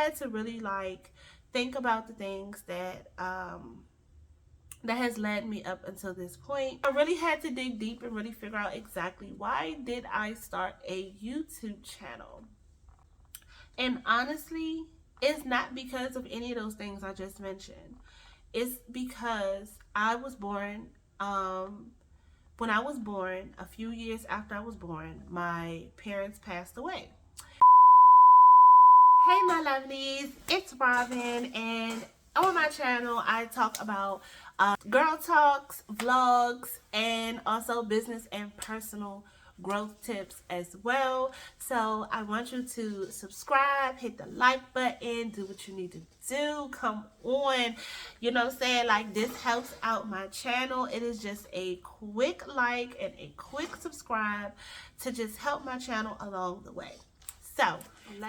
had to really like think about the things that that has led me up until this point. I really had to dig deep and really figure out exactly why did I start a YouTube channel. And honestly, it's not because of any of those things I just mentioned. It's because I was born, when I was born, a few years after I was born, my parents passed away. Hey my lovelies, it's Robbinn, and on my channel I talk about girl talks, vlogs, and also business and personal growth tips as well. So I want you to subscribe, hit the like button, do what you need to do. Come on, you know what I'm saying? Like, this helps out my channel. It is just a quick like and a quick subscribe to just help my channel along the way. So,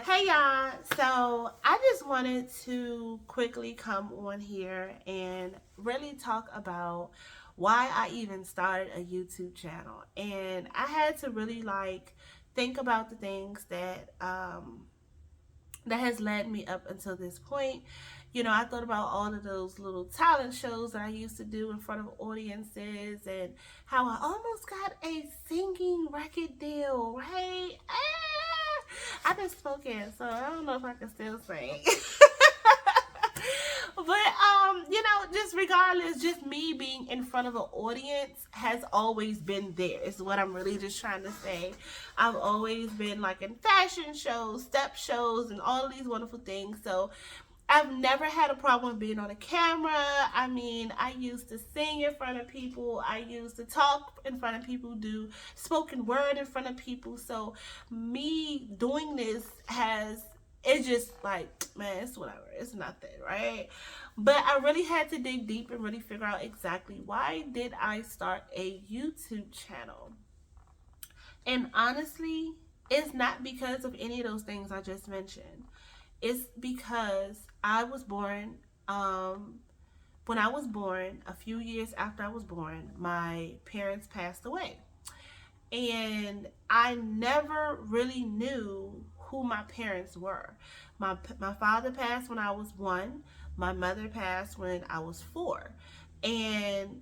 hey y'all, so I just wanted to quickly come on here and really talk about why I even started a YouTube channel. And I had to really like think about the things that that has led me up until this point. You know, I thought about all of those little talent shows that I used to do in front of audiences and how I almost got a singing record deal, right? I've been spoken, so I don't know if I can still sing. But you know, just regardless, just me being in front of an audience has always been there, is what I'm really just trying to say. I've always been like in fashion shows, step shows, and all of these wonderful things. So I've never had a problem being on a camera. I mean, I used to sing in front of people. I used to talk in front of people, do spoken word in front of people. So me doing this it's just like, man, it's whatever. It's nothing, right? But I really had to dig deep and really figure out exactly why did I start a YouTube channel. And honestly, it's not because of any of those things I just mentioned. It's because I was born, when I was born, a few years after I was born, my parents passed away. And I never really knew who my parents were. My father passed when I was 1. My mother passed when I was 4. And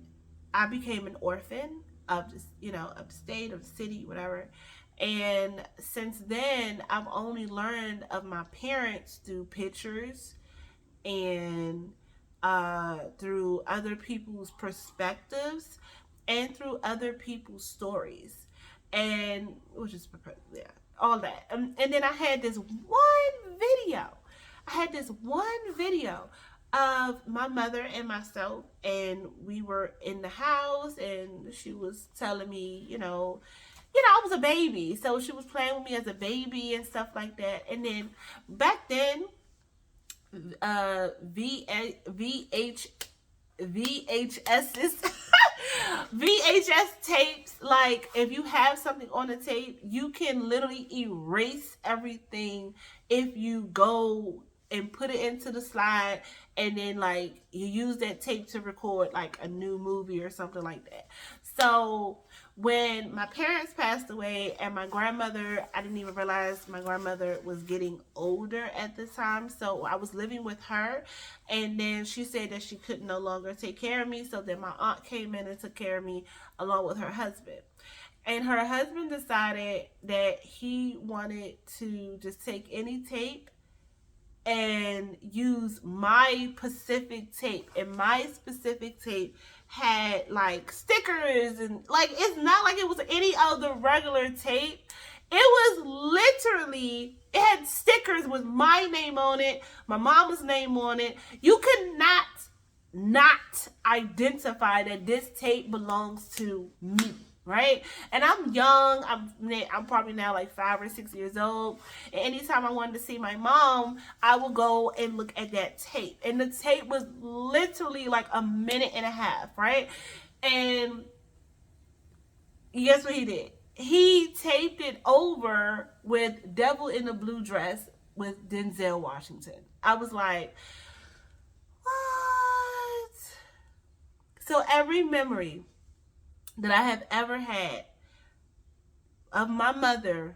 I became an orphan of just, you know, upstate, of the city, whatever. And since then, I've only learned of my parents through pictures and through other people's perspectives and through other people's stories. And which is, yeah, all that. And then I had this one video. Of my mother and myself, and we were in the house, and she was telling me, I was a baby, so she was playing with me as a baby and stuff like that. And then back then, VHSs, VHS tapes, like if you have something on the tape, you can literally erase everything if you go and put it into the slide, and then like you use that tape to record like a new movie or something like that. So when my parents passed away, and my grandmother, I didn't even realize my grandmother was getting older at the time. So I was living with her, and then she said that she could no longer take care of me. So then my aunt came in and took care of me along with her husband. And her husband decided that he wanted to just take any tape and use my specific tape. And my specific tape had like stickers, and like, it's not like it was any other regular tape. It was literally, it had stickers with my name on it, my mama's name on it. You could not identify that this tape belongs to me. Right? And I'm young. I'm probably now like 5 or 6 years old. And anytime I wanted to see my mom, I would go and look at that tape. And the tape was literally like a minute and a half, right? And guess what he did? He taped it over with Devil in a Blue Dress with Denzel Washington. I was like, what? So every memory that I have ever had of my mother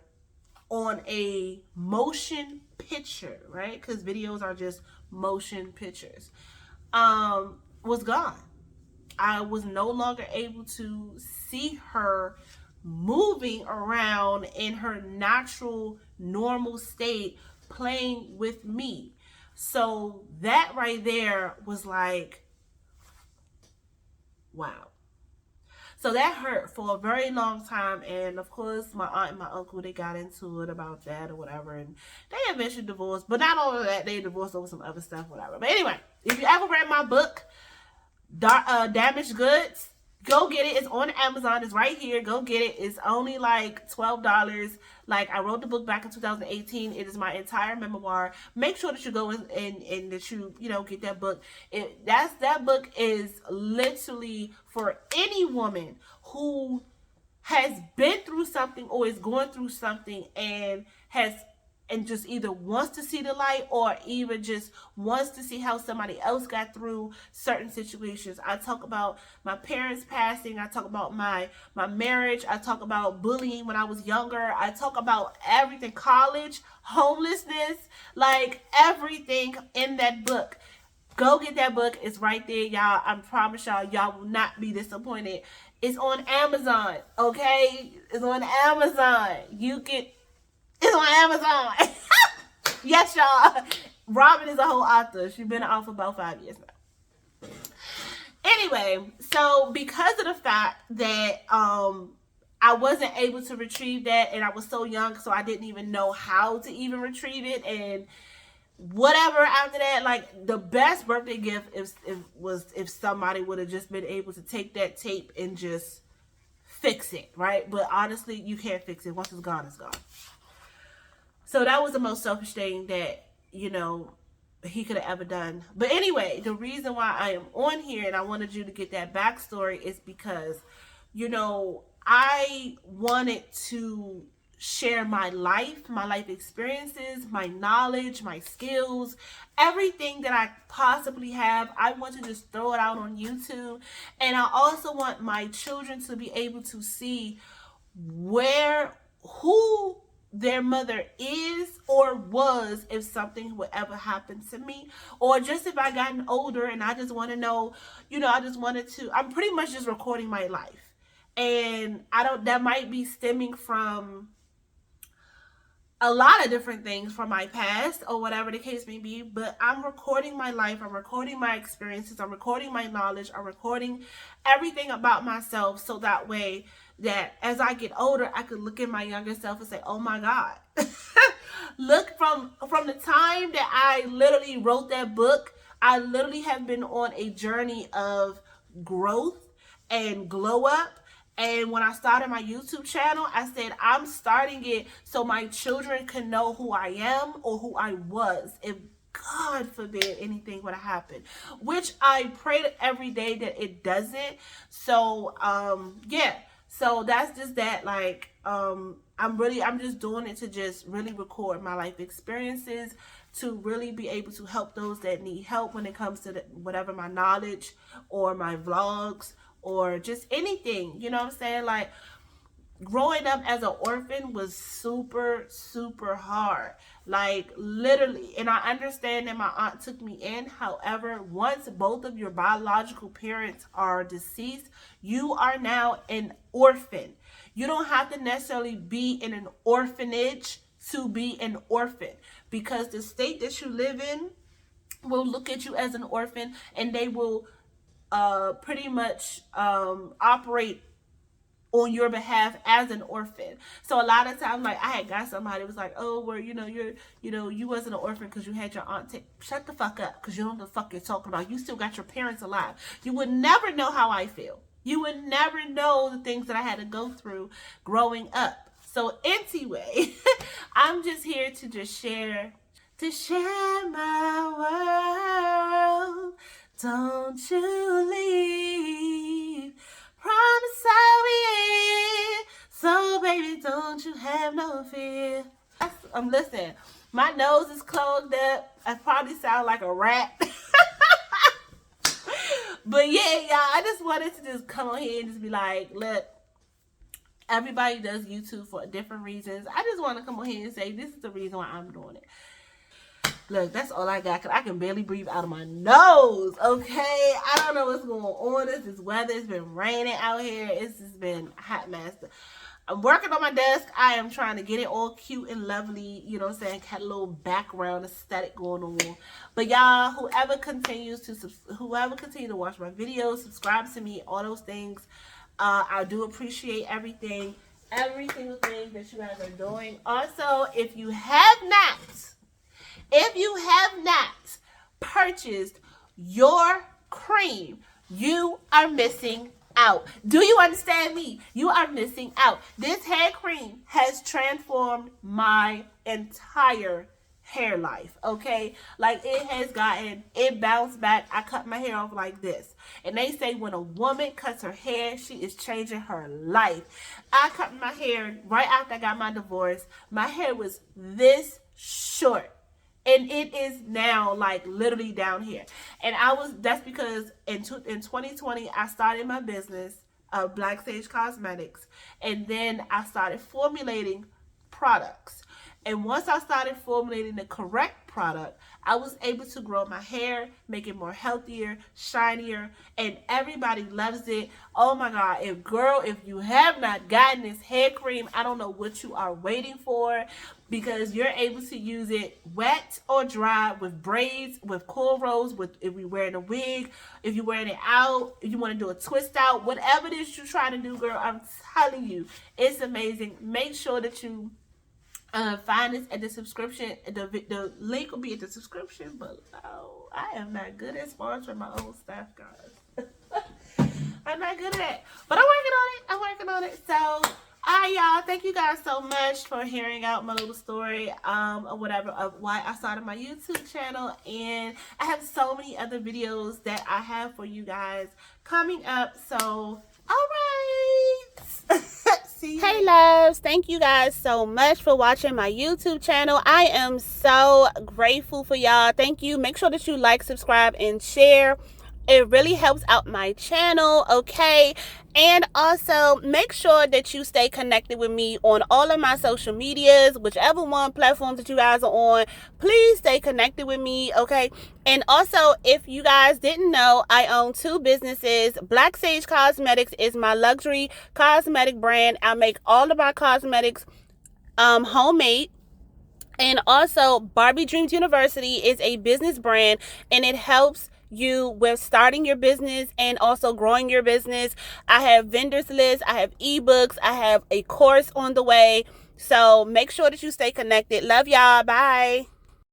on a motion picture, right? Because videos are just motion pictures, was gone. I was no longer able to see her moving around in her natural, normal state, playing with me. So that right there was like, wow. So that hurt for a very long time. And of course, my aunt and my uncle, they got into it about that or whatever. And they eventually divorced. But not all of that. They divorced over some other stuff, whatever. But anyway, if you ever read my book, Damaged Goods, go get it. It's on Amazon. It's right here. Go get it. It's only like $12. Like, I wrote the book back in 2018. It is my entire memoir. Make sure that you go and that you get that book. That book is literally for any woman who has been through something or is going through something and just either wants to see the light or even just wants to see how somebody else got through certain situations. I talk about my parents passing. I talk about my marriage. I talk about bullying when I was younger. I talk about everything, college, homelessness, like everything in that book. Go get that book. It's right there, y'all. I promise y'all will not be disappointed. It's on Amazon, okay? It's on Amazon. It's on Amazon. Yes, y'all. Robbinn is a whole author. She's been out for about 5 years now. Anyway, so because of the fact that I wasn't able to retrieve that, and I was so young, so I didn't even know how to even retrieve it, and whatever after that, like the best birthday gift if somebody would have just been able to take that tape and just fix it, right? But honestly, you can't fix it. Once it's gone, it's gone. So that was the most selfish thing that, he could have ever done. But anyway, the reason why I am on here and I wanted you to get that backstory is because, I wanted to share my life experiences, my knowledge, my skills, everything that I possibly have. I want to just throw it out on YouTube. And I also want my children to be able to see who their mother is or was if something would ever happen to me, or just if I gotten older and I just want to know, I'm pretty much just recording my life. And that might be stemming from a lot of different things from my past or whatever the case may be, but I'm recording my life, I'm recording my experiences, I'm recording my knowledge, I'm recording everything about myself, so that way that as I get older, I could look at my younger self and say, oh my God. Look, from the time that I literally wrote that book, I literally have been on a journey of growth and glow up. And when I started my YouTube channel, I said, I'm starting it so my children can know who I am or who I was if God forbid anything would have happened, which I prayed every day that it doesn't. So, yeah. So that's just that, like, I'm just doing it to just really record my life experiences, to really be able to help those that need help when it comes to whatever my knowledge or my vlogs or just anything, you know what I'm saying? Like, growing up as an orphan was super, super hard. Like, literally. And I understand that my aunt took me in. However, once both of your biological parents are deceased, you are now an orphan. You don't have to necessarily be in an orphanage to be an orphan, because the state that you live in will look at you as an orphan, and they will pretty much operate on your behalf as an orphan. So a lot of times, like, I had got somebody was like, oh, well, you wasn't an orphan because you had your aunt shut the fuck up, because you don't know the fuck you're talking about. You still got your parents alive. You would never know how I feel. You would never know the things that I had to go through growing up. So anyway, I'm just here to just share my world. Don't you leave. Promise I'll be in. So baby, don't you have no fear. Listen, my nose is clogged up. I probably sound like a rat. But yeah, y'all, I just wanted to just come on here and just be like, look, Everybody does YouTube for different reasons. I just want to come on here and say this is the reason why I'm doing it. Look, that's all I got because I can barely breathe out of my nose, okay? I don't know what's going on. This weather. It's been raining out here. It's just been hot mess. I'm working on my desk. I am trying to get it all cute and lovely. You know what I'm saying? Had a little background aesthetic going on. But y'all, whoever continues to watch my videos, subscribe to me, all those things. I do appreciate everything. Every single thing that you guys are doing. Also, if you have not purchased your cream, you are missing out. Do you understand me? You are missing out. This hair cream has transformed my entire hair life, okay? Like, it bounced back. I cut my hair off like this. And they say when a woman cuts her hair, she is changing her life. I cut my hair right after I got my divorce. My hair was this short. And it is now like literally down here. And that's because in 2020, I started my business, 𝐥𝐤𝐤𝐿 Cosmetics. And then I started formulating products. And once I started formulating the correct product, I was able to grow my hair, make it more healthier, shinier, and everybody loves it. Oh my God, if you have not gotten this hair cream, I don't know what you are waiting for, because you're able to use it wet or dry, with braids, with cornrows, if you're wearing a wig, if you're wearing it out, if you want to do a twist out, whatever it is you're trying to do, girl, I'm telling you, it's amazing. Make sure that you find this at the subscription. The link will be at the description below. I am not good at sponsoring my own stuff, guys. I'm not good at it, but I'm working on it. So, all right, y'all. Thank you guys so much for hearing out my little story, or whatever, of why I started my YouTube channel. And I have so many other videos that I have for you guys coming up. So, all right. Hey loves, thank you guys so much for watching my YouTube channel. I am so grateful for y'all. Thank you. Make sure that you like, subscribe, and share. It really helps out my channel, okay? And also, make sure that you stay connected with me on all of my social medias, whichever platforms that you guys are on. Please stay connected with me, okay? And also, if you guys didn't know, I own 2 businesses. 𝐥𝐤𝐤𝐿 Cosmetics is my luxury cosmetic brand. I make all of my cosmetics homemade. And also, Barbie Dreams University is a business brand, and it helps you with starting your business and also growing your business. I have vendors lists, I have ebooks, I have a course on the way. So make sure that you stay connected. Love y'all. Bye.